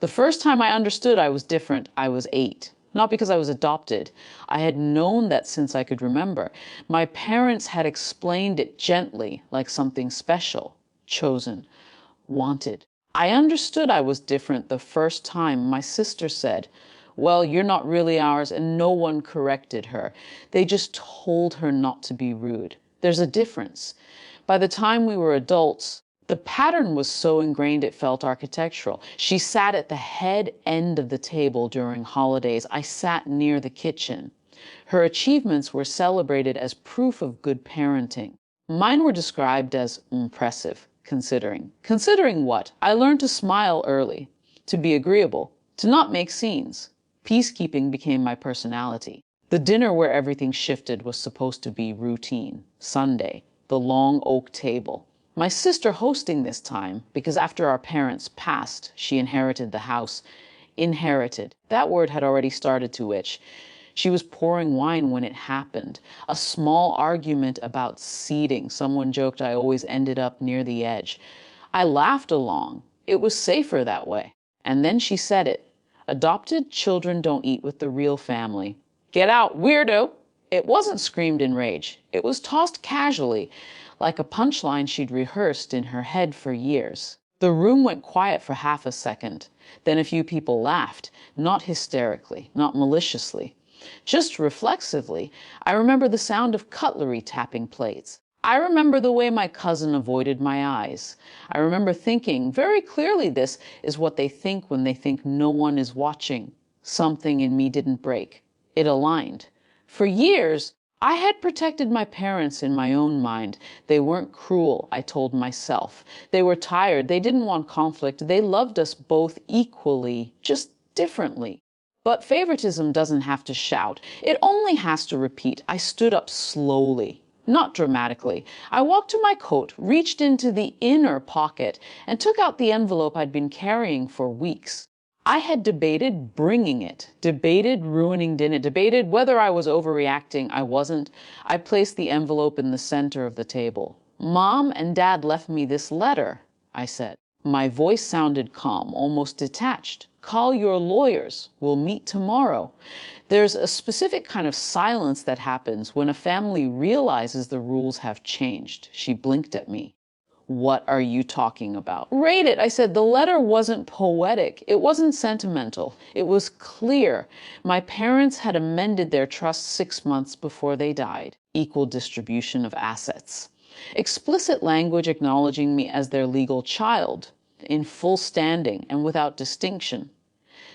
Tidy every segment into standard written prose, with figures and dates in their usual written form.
The first time I understood I was different, I was 8. Not because I was adopted. I had known that since I could remember. My parents had explained it gently, like something special, chosen, wanted. I understood I was different the first time my sister said, "Well, you're not really ours," and no one corrected her. They just told her not to be rude. There's a difference. By the time we were adults, the pattern was so ingrained it felt architectural. She sat at the head end of the table during holidays. I sat near the kitchen. Her achievements were celebrated as proof of good parenting. Mine were described as impressive, considering. Considering what? I learned to smile early, to be agreeable, to not make scenes. Peacekeeping became my personality. The dinner where everything shifted was supposed to be routine. Sunday, the long oak table. My sister hosting this time, because after our parents passed, she inherited the house. Inherited. That word had already started to itch. She was pouring wine when it happened. A small argument about seating. Someone joked I always ended up near the edge. I laughed along. It was safer that way. And then she said it. Adopted children don't eat with the real family. Get out, weirdo! It wasn't screamed in rage. It was tossed casually, like a punchline she'd rehearsed in her head for years. The room went quiet for half a second. Then a few people laughed, not hysterically, not maliciously, just reflexively. I remember the sound of cutlery tapping plates. I remember the way my cousin avoided my eyes. I remember thinking very clearly, this is what they think when they think no one is watching. Something in me didn't break. It aligned. For years, I had protected my parents in my own mind. They weren't cruel, I told myself. They were tired. They didn't want conflict. They loved us both equally, just differently. But favoritism doesn't have to shout. It only has to repeat. I stood up slowly. Not dramatically. I walked to my coat, reached into the inner pocket, and took out the envelope I'd been carrying for weeks. I had debated bringing it, debated ruining dinner, debated whether I was overreacting. I wasn't. I placed the envelope in the center of the table. "Mom and Dad left me this letter," I said. My voice sounded calm, almost detached. "Call your lawyers. We'll meet tomorrow." There's a specific kind of silence that happens when a family realizes the rules have changed. She blinked at me. "What are you talking about?" "Rate it," I said. "The letter wasn't poetic. It wasn't sentimental. It was clear. My parents had amended their trust 6 months before they died. Equal distribution of assets. Explicit language acknowledging me as their legal child, in full standing and without distinction.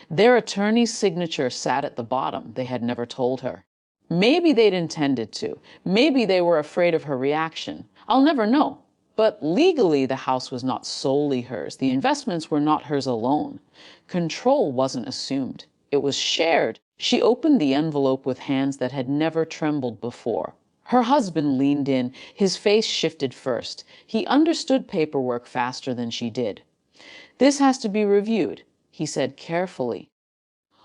Their attorney's signature sat at the bottom. They had never told her. Maybe they'd intended to. Maybe they were afraid of her reaction. I'll never know. But legally, the house was not solely hers. The investments were not hers alone. Control wasn't assumed. It was shared. She opened the envelope with hands that had never trembled before. Her husband leaned in. His face shifted first. He understood paperwork faster than she did. "This has to be reviewed," he said carefully.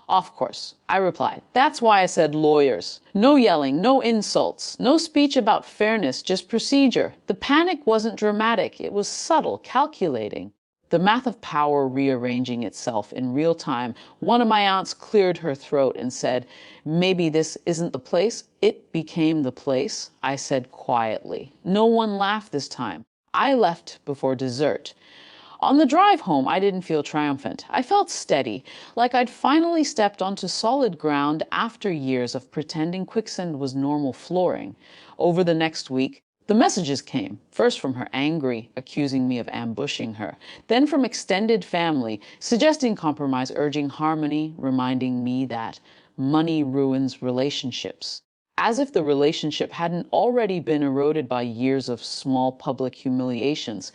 "Of course," I replied. "That's why I said lawyers. No yelling, no insults, no speech about fairness, just procedure." The panic wasn't dramatic. It was subtle, calculating. The math of power rearranging itself in real time. One of my aunts cleared her throat and said, "Maybe this isn't the place." It became the place, I said quietly. No one laughed this time. I left before dessert. On the drive home, I didn't feel triumphant. I felt steady, like I'd finally stepped onto solid ground after years of pretending quicksand was normal flooring. Over the next week, the messages came, first from her angry, accusing me of ambushing her, then from extended family, suggesting compromise, urging harmony, reminding me that money ruins relationships. As if the relationship hadn't already been eroded by years of small public humiliations.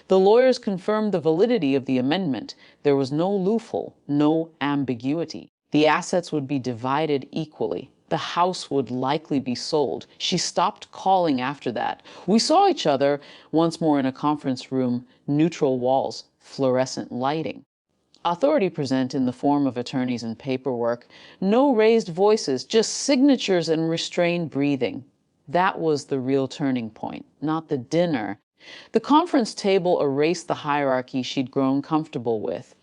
The lawyers confirmed the validity of the amendment. There was no loophole, no ambiguity. The assets would be divided equally. The house would likely be sold. She stopped calling after that. We saw each other once more in a conference room, neutral walls, fluorescent lighting. Authority present in the form of attorneys and paperwork. No raised voices, just signatures and restrained breathing. That was the real turning point, not the dinner. The conference table erased the hierarchy she'd grown comfortable with.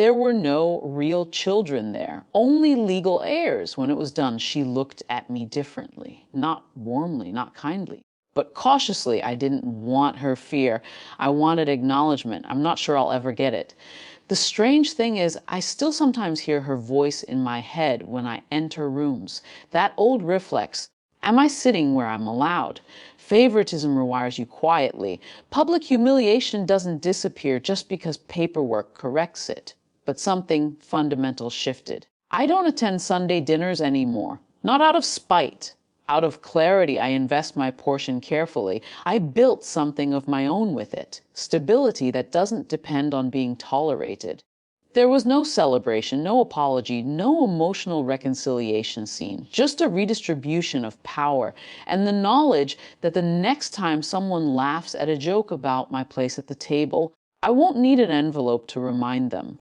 There were no real children there, only legal heirs. When it was done, she looked at me differently, not warmly, not kindly, but cautiously. I didn't want her fear. I wanted acknowledgement. I'm not sure I'll ever get it. The strange thing is, I still sometimes hear her voice in my head when I enter rooms. That old reflex. Am I sitting where I'm allowed? Favoritism rewires you quietly. Public humiliation doesn't disappear just because paperwork corrects it. But something fundamental shifted. I don't attend Sunday dinners anymore. Not out of spite. Out of clarity, I invest my portion carefully. I built something of my own with it. Stability that doesn't depend on being tolerated. There was no celebration, no apology, no emotional reconciliation scene, just a redistribution of power and the knowledge that the next time someone laughs at a joke about my place at the table, I won't need an envelope to remind them.